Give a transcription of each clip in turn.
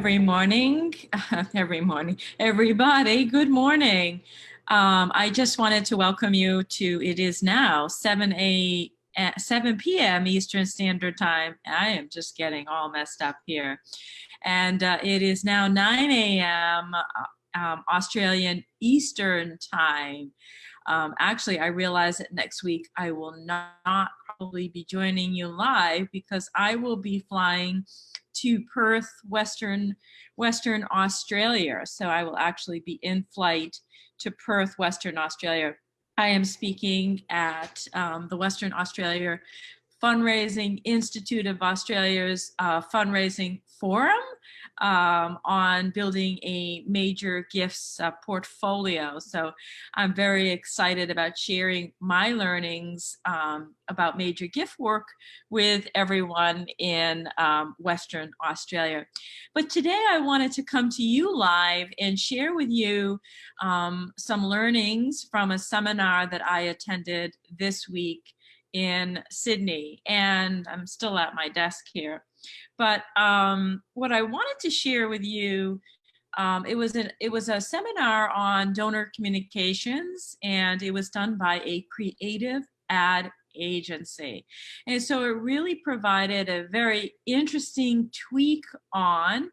every morning, everybody, good morning. I just wanted to welcome you to, it is now 7 p.m. Eastern Standard Time. I am just getting all messed up here. And it is now 9 a.m. Australian Eastern Time. Actually, I realize that next week I will not probably be joining you live because I will be flying to Perth, Western Australia. So I will actually be in flight to Perth, Western Australia. I am speaking at the Western Australia Fundraising Institute of Australia's fundraising forum on building a major gifts portfolio. So I'm very excited about sharing my learnings about major gift work with everyone in Western Australia. But today I wanted to come to you live and share with you some learnings from a seminar that I attended this week in Sydney, and I'm still at my desk here. But what I wanted to share with you, it was a seminar on donor communications, and it was done by a creative ad agency. And so it really provided a very interesting tweak on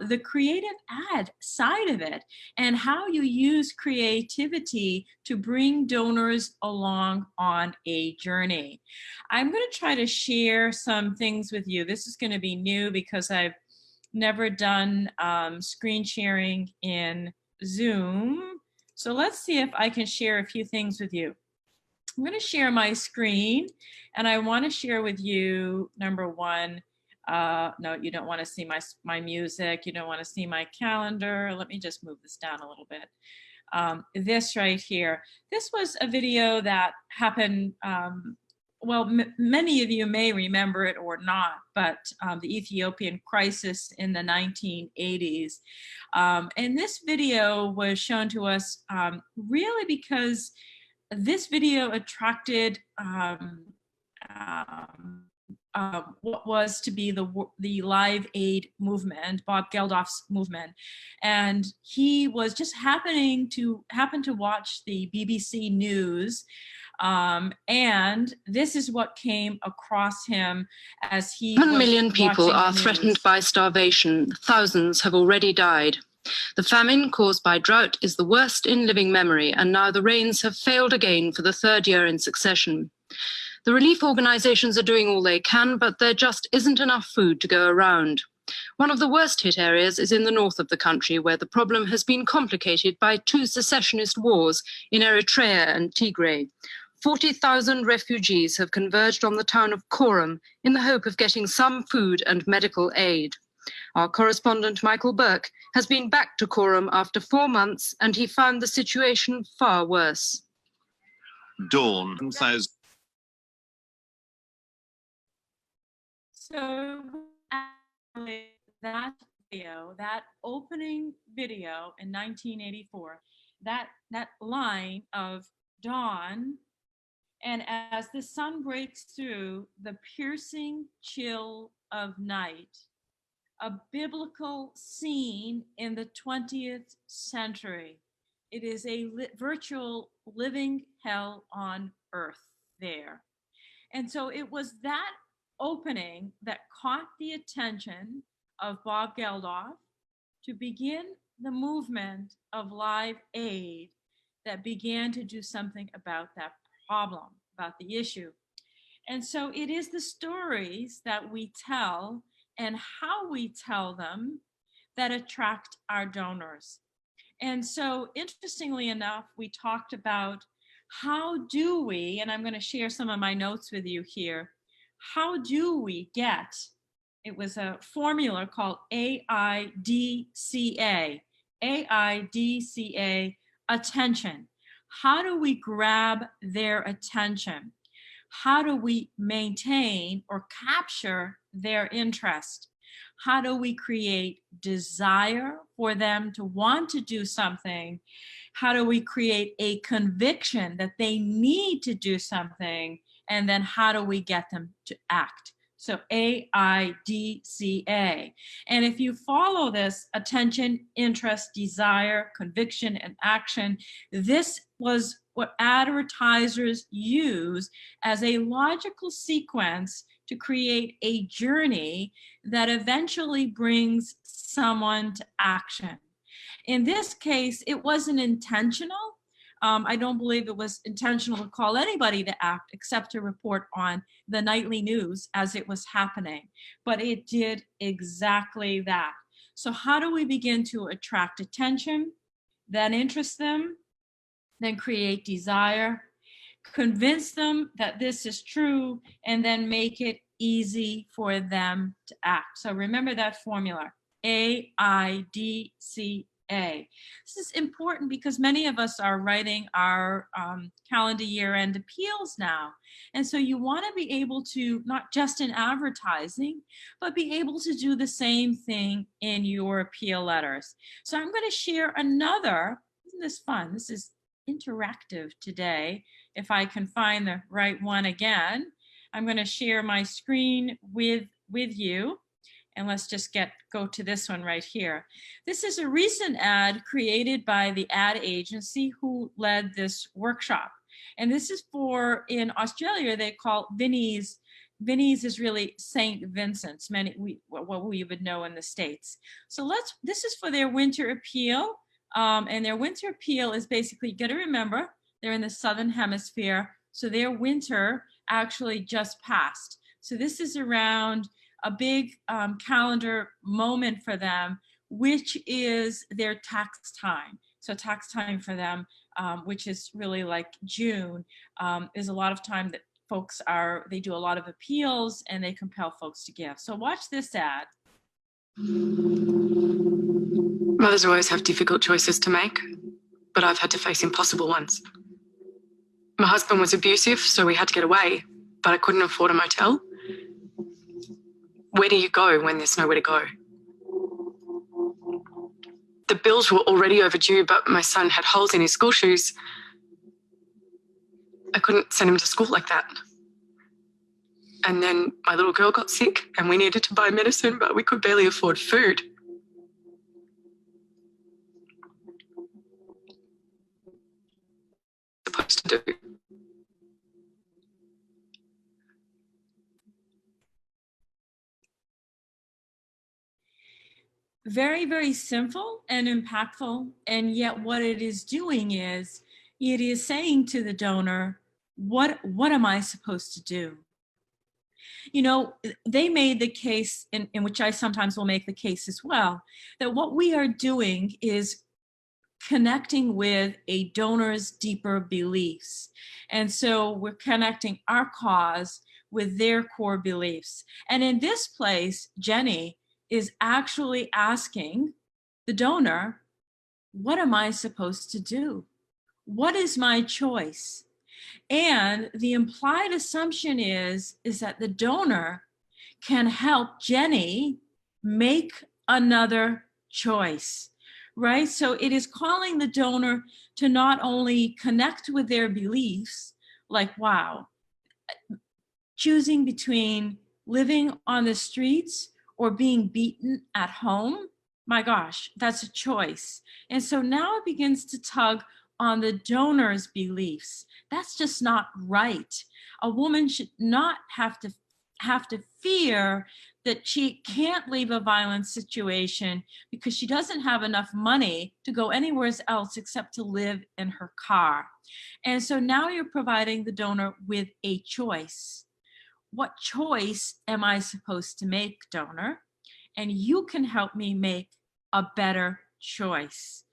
the creative ad side of it and how you use creativity to bring donors along on a journey. I'm going to try to share some things with you. This is going to be new because I've never done screen sharing in Zoom. So let's see if I can share a few things with you. I'm going to share my screen, and I want to share with you, number one, no, you don't want to see my music. You don't want to see my calendar. Let me just move this down a little bit. This right here. This was a video that happened, well, many of you may remember it or not, but the Ethiopian crisis in the 1980s. And this video was shown to us really because this video attracted what was to be the Live Aid movement, Bob Geldof's movement, and he was just happened to watch the BBC News, and this is what came across him as he 1 million people are threatened by starvation. Thousands have already died. The famine caused by drought is the worst in living memory, and now the rains have failed again for the third year in succession. The relief organisations are doing all they can, but there just isn't enough food to go around. One of the worst hit areas is in the north of the country, where the problem has been complicated by two secessionist wars in Eritrea and Tigray. 40,000 refugees have converged on the town of Korum in the hope of getting some food and medical aid. Our correspondent Michael Burke has been back to Korum after 4 months, and he found the situation far worse. Dawn says. So that video, that opening video in 1984, that line of dawn, and as the sun breaks through the piercing chill of night, a biblical scene in the 20th century. It is a virtual living hell on earth there. And so it was that opening that caught the attention of Bob Geldof to begin the movement of Live Aid that began to do something about that problem, about the issue. And so it is the stories that we tell and how we tell them that attract our donors. And so interestingly enough, we talked about how do we, and I'm going to share some of my notes with you here, how do we get, it was a formula called AIDCA, attention. How do we grab their attention? How do we maintain or capture their interest? How do we create desire for them to want to do something? How do we create a conviction that they need to do something? And then how do we get them to act? So AIDCA. And if you follow this, attention, interest, desire, conviction, and action, this was what advertisers use as a logical sequence to create a journey that eventually brings someone to action. In this case, it wasn't intentional. I don't believe it was intentional to call anybody to act except to report on the nightly news as it was happening. But it did exactly that. So how do we begin to attract attention, then interest them, then create desire, convince them that this is true, and then make it easy for them to act? So remember that formula, AIDCA. This is important because many of us are writing our calendar year-end appeals now. And so you want to be able to, not just in advertising, but be able to do the same thing in your appeal letters. So I'm going to share another, isn't this fun? This is interactive today. If I can find the right one again, I'm going to share my screen with you. And let's just go to this one right here. This is a recent ad created by the ad agency who led this workshop. And this is for, in Australia, they call Vinnie's. Vinnie's is really St. Vincent's, what we would know in the States. So this is for their winter appeal. And their winter appeal is basically, you got to remember, they're in the Southern Hemisphere. So their winter actually just passed. So this is around a big calendar moment for them, which is their tax time. So tax time for them, which is really like June, is a lot of time that folks they do a lot of appeals and they compel folks to give. So watch this ad. Mothers always have difficult choices to make, but I've had to face impossible ones. My husband was abusive, so we had to get away, but I couldn't afford a motel. Where do you go when there's nowhere to go? The bills were already overdue, but my son had holes in his school shoes. I couldn't send him to school like that. And then my little girl got sick and we needed to buy medicine, but we could barely afford food. Supposed to do. Very, very simple and impactful. And yet what it is doing is, it is saying to the donor, what am I supposed to do? You know, they made the case, in which I sometimes will make the case as well, that what we are doing is connecting with a donor's deeper beliefs. And so we're connecting our cause with their core beliefs. And in this place, Jenny is actually asking the donor, what am I supposed to do? What is my choice? And the implied assumption is that the donor can help Jenny make another choice, right? So it is calling the donor to not only connect with their beliefs, like, wow, choosing between living on the streets or being beaten at home, my gosh, that's a choice. And so now it begins to tug on the donor's beliefs. That's just not right. A woman should not have to fear that she can't leave a violent situation because she doesn't have enough money to go anywhere else except to live in her car. And so now you're providing the donor with a choice. What choice am I supposed to make, donor? And you can help me make a better choice.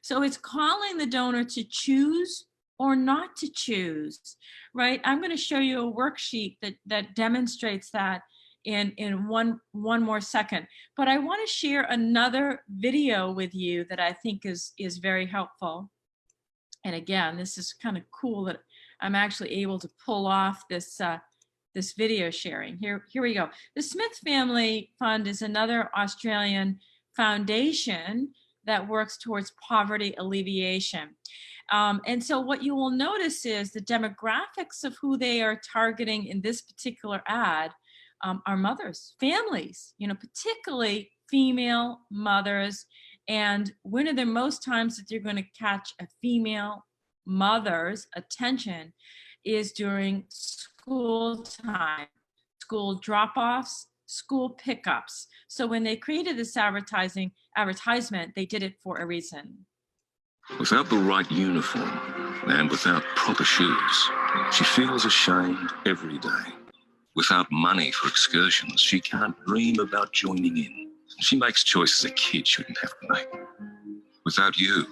So it's calling the donor to choose or not to choose, right? I'm going to show you a worksheet that demonstrates that in one more second. But I want to share another video with you that I think is very helpful. And again, this is kind of cool that I'm actually able to pull off this this video sharing. Here we go. The Smith Family Fund is another Australian foundation that works towards poverty alleviation. And so what you will notice is the demographics of who they are targeting in this particular ad are mothers, families, particularly female mothers. And one of the most times that you're going to catch a female mother's attention is during school time, school drop-offs, school pickups. So when they created this advertisement, they did it for a reason. Without the right uniform and without proper shoes, she feels ashamed every day. Without money for excursions, she can't dream about joining in. She makes choices a kid shouldn't have to make. Without you,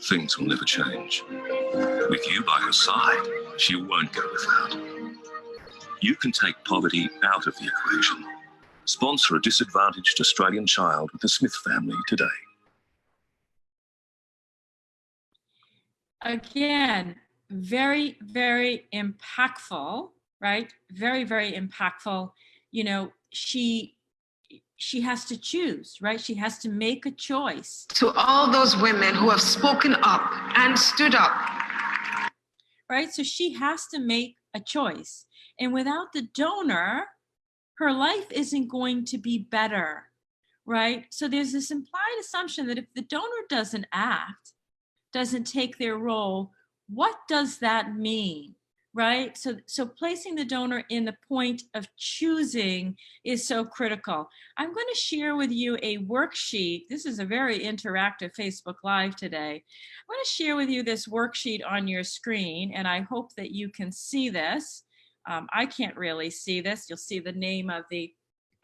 things will never change. With you by her side, she won't go without. You can take poverty out of the equation. Sponsor a disadvantaged Australian child with the Smith family today. Again, very, very impactful, right? Very, very impactful. She has to choose, right? She has to make a choice. To all those women who have spoken up and stood up. Right? So she has to make a choice. And without the donor, her life isn't going to be better, right? So there's this implied assumption that if the donor doesn't act, doesn't take their role, what does that mean, right? So placing the donor in the point of choosing is so critical. I'm going to share with you a worksheet. This is a very interactive Facebook Live today. I'm going to share with you this worksheet on your screen, and I hope that you can see this. I can't really see this. You'll see the name of the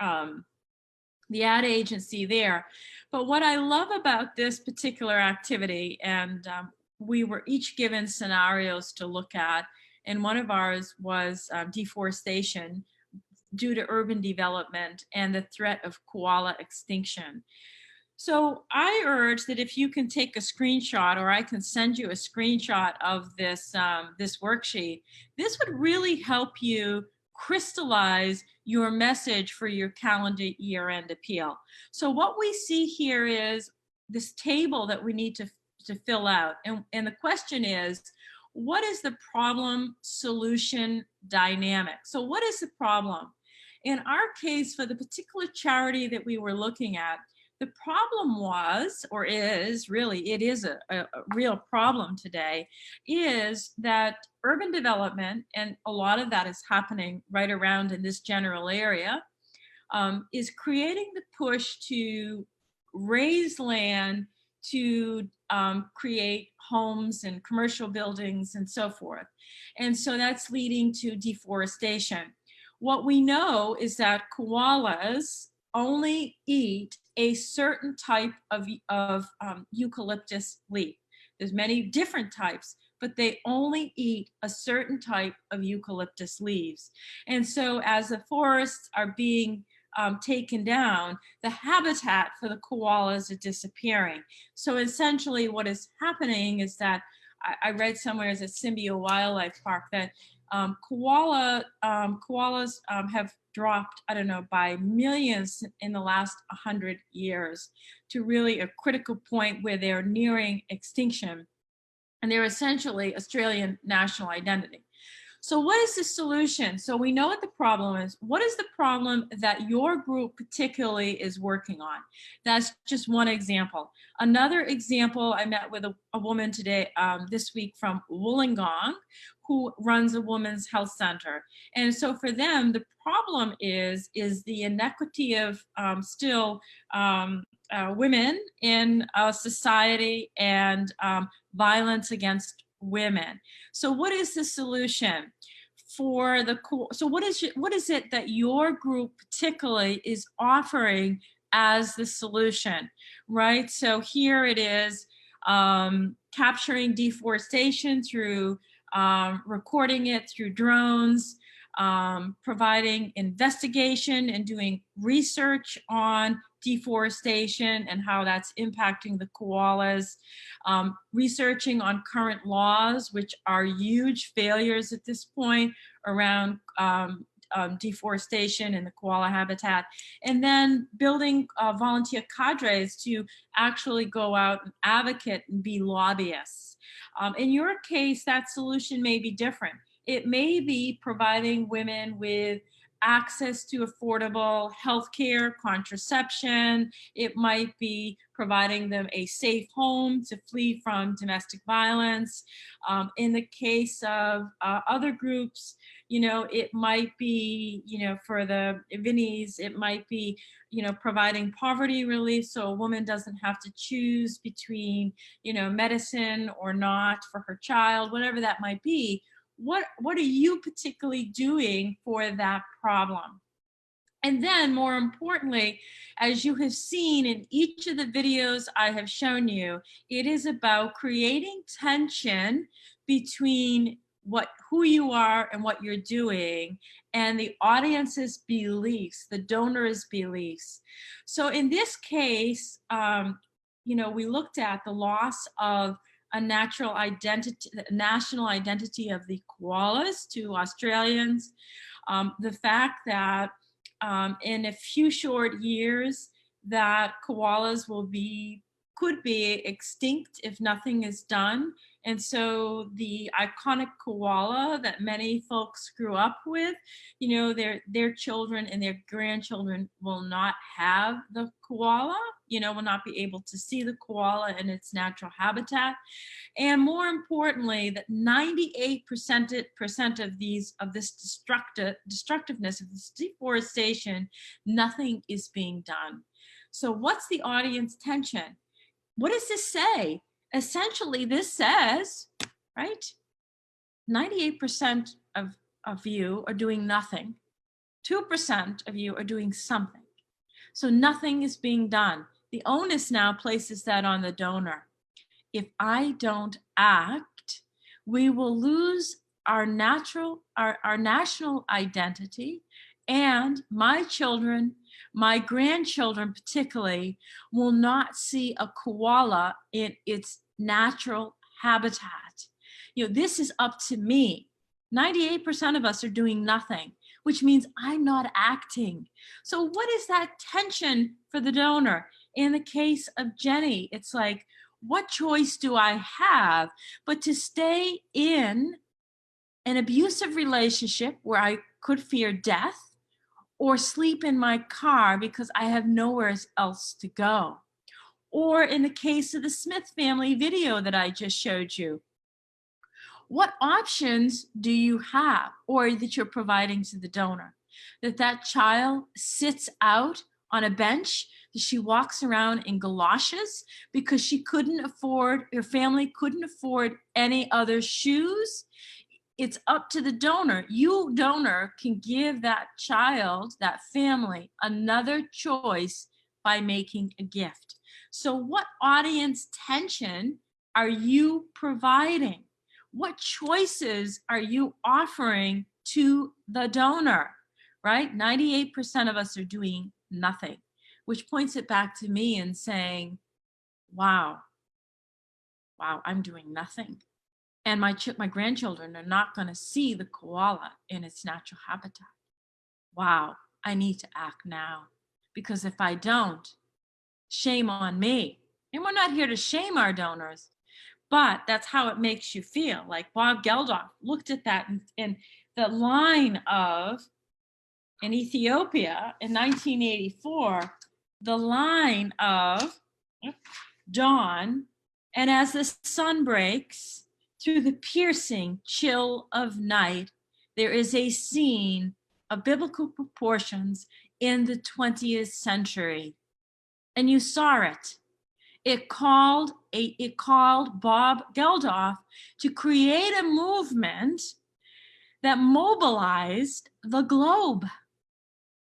ad agency there. But what I love about this particular activity, and we were each given scenarios to look at, and one of ours was deforestation due to urban development and the threat of koala extinction. So I urge that if you can take a screenshot, or I can send you a screenshot of this, this worksheet, this would really help you crystallize your message for your calendar year-end appeal. So what we see here is this table that we need to fill out. And the question is, what is the problem solution dynamic? So what is the problem? In our case, for the particular charity that we were looking at, the problem was, or is really, it is a real problem today, is that urban development, and a lot of that is happening right around in this general area, is creating the push to raise land to create homes and commercial buildings and so forth. And so that's leading to deforestation. What we know is that koalas only eat a certain type of eucalyptus leaf. There's many different types, but they only eat a certain type of eucalyptus leaves. And so as the forests are being taken down, the habitat for the koalas are disappearing. So essentially what is happening is that, I read somewhere as a Symbio Wildlife Park that koalas have dropped, I don't know, by millions in the last 100 years to really a critical point where they're nearing extinction. And they're essentially Australian national identity. So what is the solution? So we know what the problem is. What is the problem that your group particularly is working on? That's just one example. Another example, I met with a woman today, this week from Wollongong, who runs a women's health center. And so for them, the problem is the inequity of women in society and violence against women. So what is the solution for the, so what is it that your group particularly is offering as the solution, right? So here it is, capturing deforestation through recording it through drones, providing investigation and doing research on deforestation and how that's impacting the koalas, researching on current laws, which are huge failures at this point around deforestation and the koala habitat, and then building volunteer cadres to actually go out and advocate and be lobbyists. In your case, that solution may be different. It may be providing women with access to affordable healthcare, contraception. It might be providing them a safe home to flee from domestic violence. In the case of other groups, you know, it might be, you know, for the Vinnies, it might be, you know, providing poverty relief so a woman doesn't have to choose between, you know, medicine or not for her child, whatever that might be. What are you particularly doing for that problem? And then more importantly, as you have seen in each of the videos I have shown you, it is about creating tension between who you are and what you're doing and the audience's beliefs, the donor's beliefs. So in this case, you know, we looked at the loss of a national identity of the koalas to Australians, the fact that in a few short years that koalas could be extinct if nothing is done. And so the iconic koala that many folks grew up with, you know, their children and their grandchildren will not have the koala, you know, will not be able to see the koala in its natural habitat. And more importantly, that 98% of this destructiveness, of this deforestation, nothing is being done. So what's the audience tension? What does this say? Essentially, this says, right, 98% of you are doing nothing. 2% of you are doing something. So nothing is being done. The onus now places that on the donor. If I don't act, we will lose our national identity, and my children, my grandchildren particularly, will not see a koala in its natural habitat. You know, this is up to me. 98% of us are doing nothing, which means I'm not acting. So what is that tension for the donor? In the case of Jenny, it's like, what choice do I have but to stay in an abusive relationship where I could fear death, or sleep in my car because I have nowhere else to go? Or in the case of the Smith family video that I just showed you, what options do you have, or that you're providing to the donor? That child sits out on a bench, that she walks around in galoshes because she couldn't afford, her family couldn't afford any other shoes? It's up to the donor. You, donor, can give that child, that family, another choice by making a gift. So what audience tension are you providing? What choices are you offering to the donor, right? 98% of us are doing nothing, which points it back to me and saying, wow, I'm doing nothing. And my grandchildren are not going to see the koala in its natural habitat. Wow, I need to act now, because if I don't, shame on me. And we're not here to shame our donors, but that's how it makes you feel. Like Bob Geldof looked at that in the line of, in Ethiopia in 1984, the line of dawn, and as the sun breaks through the piercing chill of night, there is a scene of biblical proportions in the 20th century. And you saw it. It called Bob Geldof to create a movement that mobilized the globe,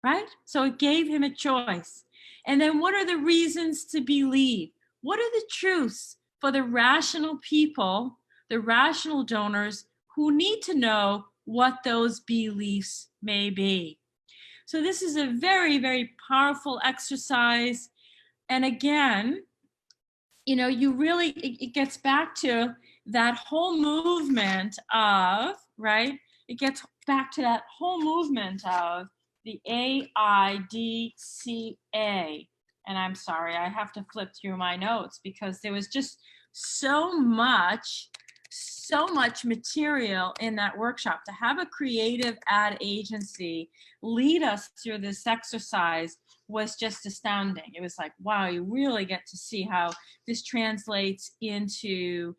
right? So it gave him a choice. And then what are the reasons to believe? What are the truths for the rational people, the rational donors who need to know what those beliefs may be? So this is a very, very powerful exercise. And again, you know, you really, it gets back to that whole movement of, right? It gets back to that whole movement of the AIDCA. And I'm sorry, I have to flip through my notes because there was just so much so much material in that workshop. To have a creative ad agency lead us through this exercise was just astounding. It was like, wow, you really get to see how this translates into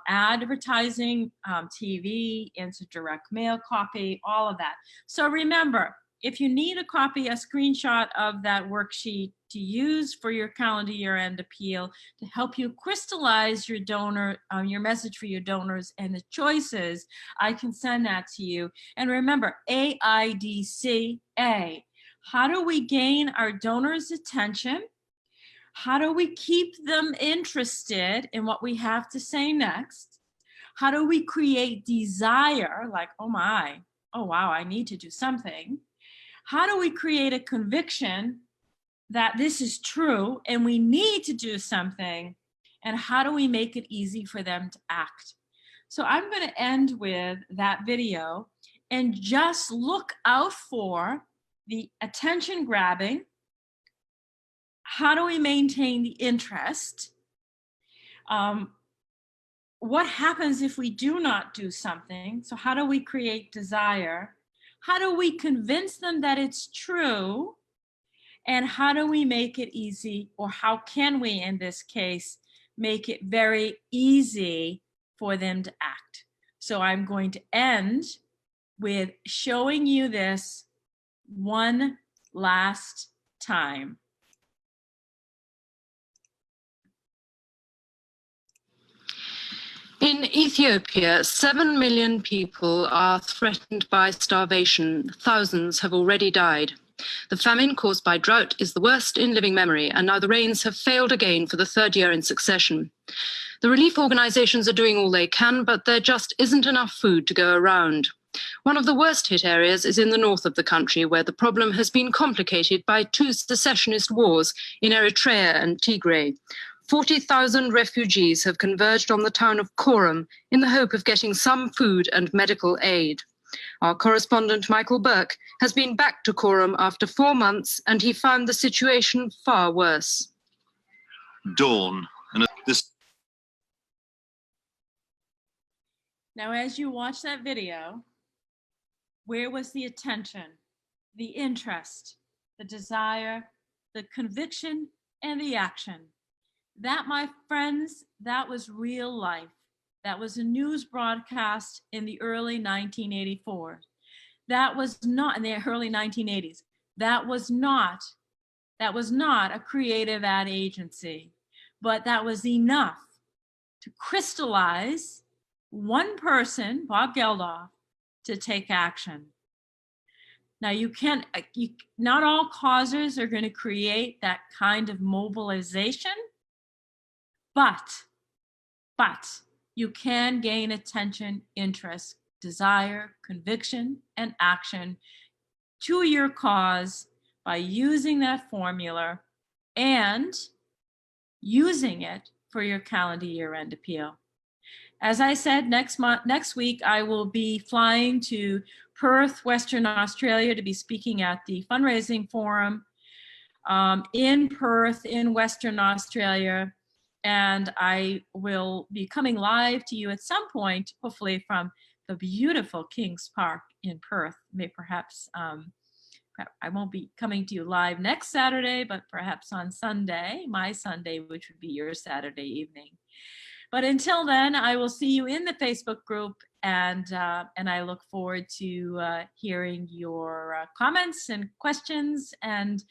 advertising, TV, into direct mail copy, all of that. So remember, if you need a copy, a screenshot of that worksheet to use for your calendar year-end appeal to help you crystallize your donor, your message for your donors and the choices, I can send that to you. And remember, AIDCA. How do we gain our donors' attention? How do we keep them interested in what we have to say next? How do we create desire, like, oh my, oh wow, I need to do something? How do we create a conviction that this is true and we need to do something? And how do we make it easy for them to act? So I'm going to end with that video and just look out for the attention grabbing. How do we maintain the interest? What happens if we do not do something? So how do we create desire? How do we convince them that it's true? And how do we make it easy, or how can we, in this case, make it very easy for them to act? So I'm going to end with showing you this one last time. In Ethiopia, 7 million people are threatened by starvation. Thousands have already died. The famine caused by drought is the worst in living memory, and now the rains have failed again for the third year in succession. The relief organisations are doing all they can, but there just isn't enough food to go around. One of the worst hit areas is in the north of the country, where the problem has been complicated by 2 secessionist wars in Eritrea and Tigray. 40,000 refugees have converged on the town of Korum in the hope of getting some food and medical aid. Our correspondent Michael Burke has been back to Korum after 4 months, and he found the situation far worse. Dawn, and this. Now, as you watch that video, where was the attention, the interest, the desire, the conviction, and the action? That, my friends, that was real life. That was a news broadcast in the early 1984. That was not in the early 1980s. That was not a creative ad agency, but that was enough to crystallize one person, Bob Geldof, to take action. Now not all causes are going to create that kind of mobilization, but you can gain attention, interest, desire, conviction, and action to your cause by using that formula and using it for your calendar year-end appeal. As I said, next week, I will be flying to Perth, Western Australia, to be speaking at the Fundraising Forum in Perth, in Western Australia. And I will be coming live to you at some point, hopefully from the beautiful Kings Park in Perth. Perhaps I won't be coming to you live next Saturday, but perhaps on Sunday, my Sunday, which would be your Saturday evening. But until then, I will see you in the Facebook group, and I look forward to hearing your comments and questions and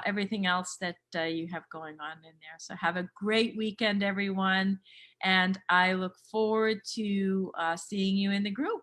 everything else that you have going on in there. So have a great weekend, everyone, and I look forward to seeing you in the group.